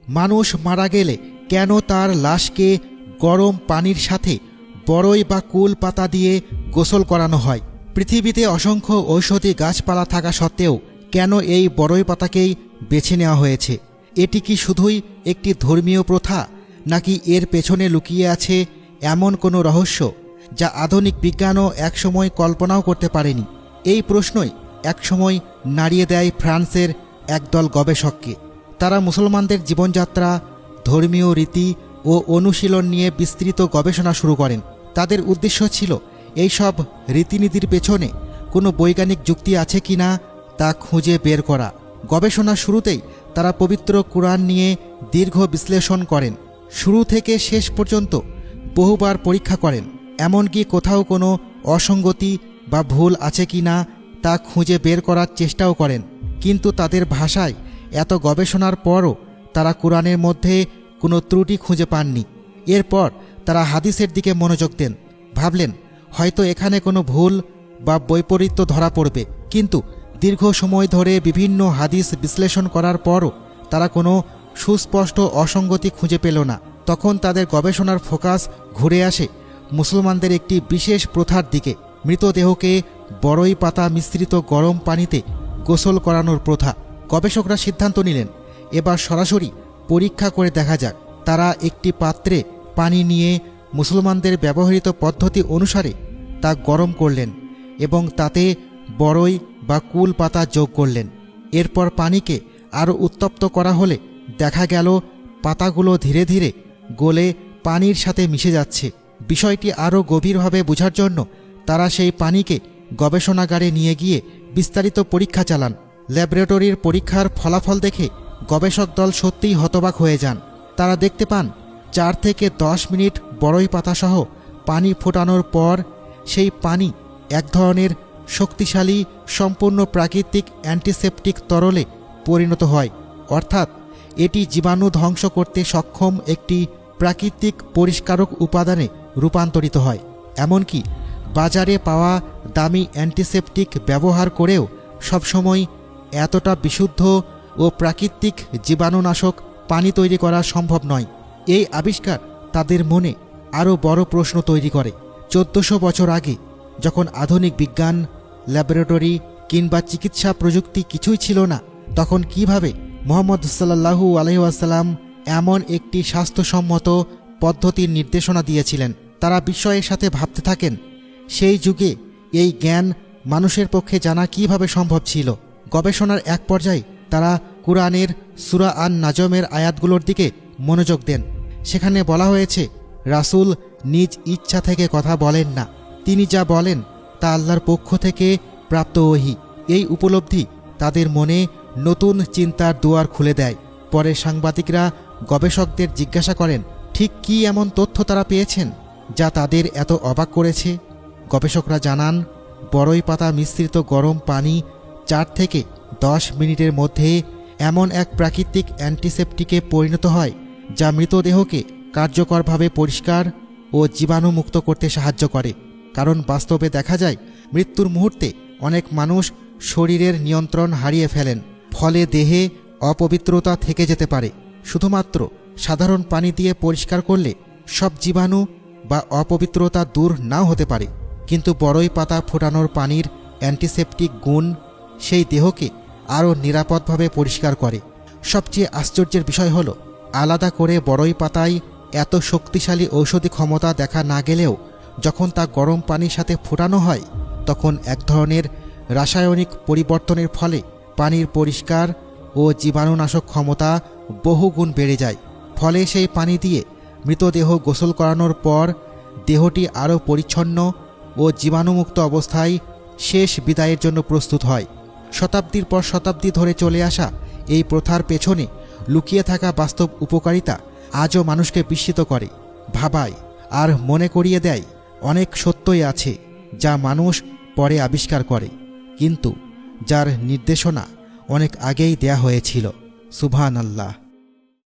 মানুষ মারা গেলে কেন তার লাশকে গরম পানির সাথে বড়ই বা কুল পাতা দিয়ে গোসল করানো হয়? পৃথিবীতে অসংখ্য ঔষধি গাছপালা থাকা সত্ত্বেও কেন এই বড়ই পাতাকেই বেছে নেওয়া হয়েছে? এটি কি শুধুই একটি ধর্মীয় প্রথা, নাকি এর পেছনে লুকিয়ে আছে এমন কোনো রহস্য যা আধুনিক বিজ্ঞানও একসময় কল্পনাও করতে পারেনি? এই প্রশ্নই একসময় নাড়িয়ে দেয় ফ্রান্সের একদল গবেষককে। তারা মুসলমানদের জীবনযাত্রা, ধর্মীয় রীতি ও অনুশীলন নিয়ে বিস্তৃত গবেষণা শুরু করেন। তাদের উদ্দেশ্য ছিল এইসব রীতিনীতির পেছনে কোনো বৈজ্ঞানিক যুক্তি আছে কি না তা খুঁজে বের করা। গবেষণা শুরুতেই তারা পবিত্র কুরআন নিয়ে দীর্ঘ বিশ্লেষণ করেন। শুরু থেকে শেষ পর্যন্ত বহুবার পরীক্ষা করেন, এমনকি কোথাও কোনো অসঙ্গতি বা ভুল আছে কি না তা খুঁজে বের করার চেষ্টাও করেন। কিন্তু তাদের ভাষায় এত গবেষণার পরও তারা কুরআনের মধ্যে কোনো ত্রুটি খুঁজে পাননি। এরপর তারা হাদিসের দিকে মনোযোগ দেন। ভাবলেন হয়তো এখানে কোনো ভুল বা বৈপরীত্য ধরা পড়বে। কিন্তু দীর্ঘ সময় ধরে বিভিন্ন হাদিস বিশ্লেষণ করার পরও তারা কোনো সুস্পষ্ট অসঙ্গতি খুঁজে পেল না। তখন তাদের গবেষণার ফোকাস ঘুরে আসে মুসলমানদের একটি বিশেষ প্রথার দিকে, মৃতদেহকে বড়ই পাতা মিশ্রিত গরম পানিতে গোসল করানোর প্রথা। গবেষকরা সিদ্ধান্ত নিলেন এবার সরাসরি পরীক্ষা করে দেখা যাক। তারা একটি পাত্রে পানি নিয়ে মুসলমানদের ব্যবহৃত পদ্ধতি অনুসারে তা গরম করলেন এবং তাতে বড়ই বা কুল পাতা যোগ করলেন। এরপর পানিকে আরও উত্তপ্ত করা হলে দেখা গেল পাতাগুলো ধীরে ধীরে গলে পানির সাথে মিশে যাচ্ছে। বিষয়টি আরও গভীরভাবে বোঝার জন্য তারা সেই পানিকে গবেষণাগারে নিয়ে গিয়ে বিস্তারিত পরীক্ষা চালান। ল্যাবরেটরির পরীক্ষার ফলাফল দেখে গবেষক দল সত্যিই হতবাক হয়ে যান। তারা দেখতে পান 4 থেকে 10 মিনিট বড়ই পাতাসহ পানি ফোটানোর পর সেই পানি এক ধরনের শক্তিশালী, সম্পূর্ণ প্রাকৃতিক অ্যান্টিসেপটিক তরলে পরিণত হয়। অর্থাৎ এটি জীবাণু ধ্বংস করতে সক্ষম একটি প্রাকৃতিক পরিষ্কারক উপাদানে রূপান্তরিত হয়। এমনকি বাজারে পাওয়া দামি অ্যান্টিসেপটিক ব্যবহার করেও সবসময় এতটা বিশুদ্ধ ও প্রাকৃতিক জীবাণুনাশক পানি তৈরি করা সম্ভব নয়। এই আবিষ্কার তাদের মনে আরও বড় প্রশ্ন তৈরি করে। 1400 বছর আগে, যখন আধুনিক বিজ্ঞান, ল্যাবরেটরি কিংবা চিকিৎসা প্রযুক্তি কিছুই ছিল না, তখন কিভাবে মুহাম্মদ সাল্লাল্লাহু আলাইহি ওয়াসাল্লাম এমন একটি স্বাস্থ্যসম্মত পদ্ধতির নির্দেশনা দিয়েছিলেন? তারা বিস্ময়ের সাথে ভাবতে থাকেন সেই যুগে এই জ্ঞান মানুষের পক্ষে জানা কিভাবে সম্ভব ছিল। গবেষণার এক পর্যায়ে তারা কুরআনের সূরা আন-নাজমের আয়াতগুলোর দিকে মনোযোগ দেন। সেখানে বলা হয়েছে রাসূল নিজ ইচ্ছা থেকে কথা বলেন না, তিনি যা বলেন তা আল্লাহর পক্ষ থেকে প্রাপ্ত ওহী। এই উপলব্ধি তাদের মনে নতুন চিন্তার দুয়ার খুলে দেয়। পরে সাংবাদিকরা গবেষকদের জিজ্ঞাসা করেন ঠিক কী এমন তথ্য তারা পেয়েছেন যা তাদের এত অবাক করেছে। গবেষকরা জানান বড়ই পাতা মিশ্রিত গরম পানি 4 থেকে 10 মিনিটের মধ্যে এমন এক প্রাকৃতিক অ্যান্টিসেপটিকে পরিণত হয় যা মৃতদেহকে কার্যকরভাবে পরিষ্কার ও জীবাণুমুক্ত করতে সাহায্য করে। কারণ বাস্তবে দেখা যায় মৃত্যুর মুহূর্তে অনেক মানুষ শরীরের নিয়ন্ত্রণ হারিয়ে ফেলেন, ফলে দেহে অপবিত্রতা থেকে যেতে পারে। শুধুমাত্র সাধারণ পানি দিয়ে পরিষ্কার করলে সব জীবাণু বা অপবিত্রতা দূর নাও হতে পারে, কিন্তু বড়ই পাতা ফোটানোর পানির অ্যান্টিসেপটিক গুণ সেই দেহকে আরও নিরাপদভাবে পরিষ্কার করে। সবচেয়ে আশ্চর্যের বিষয় হলো, আলাদা করে বড়ই পাতায় এত শক্তিশালী ঔষধি ক্ষমতা দেখা না গেলেও যখন তা গরম পানির সাথে ফোটানো হয় তখন এক ধরনের রাসায়নিক পরিবর্তনের ফলে পানির পরিষ্কার ও জীবাণুনাশক ক্ষমতা বহুগুণ বেড়ে যায়। ফলে সেই পানি দিয়ে মৃতদেহ গোসল করানোর পর দেহটি আরও পরিচ্ছন্ন ও জীবাণুমুক্ত অবস্থায় শেষ বিদায়ের জন্য প্রস্তুত হয়। শতাব্দীর পর শতাব্দী ধরে চলে আসা এই প্রথার পেছনে লুকিয়ে থাকা বাস্তব উপকারিতা আজও মানুষকে বিস্মিত করে, ভাবায় আর মনে করিয়ে দেয় অনেক সত্যই আছে যা মানুষ পরে আবিষ্কার করে, কিন্তু যার নির্দেশনা অনেক আগেই দেয়া হয়েছিল। সুবহানাল্লাহ।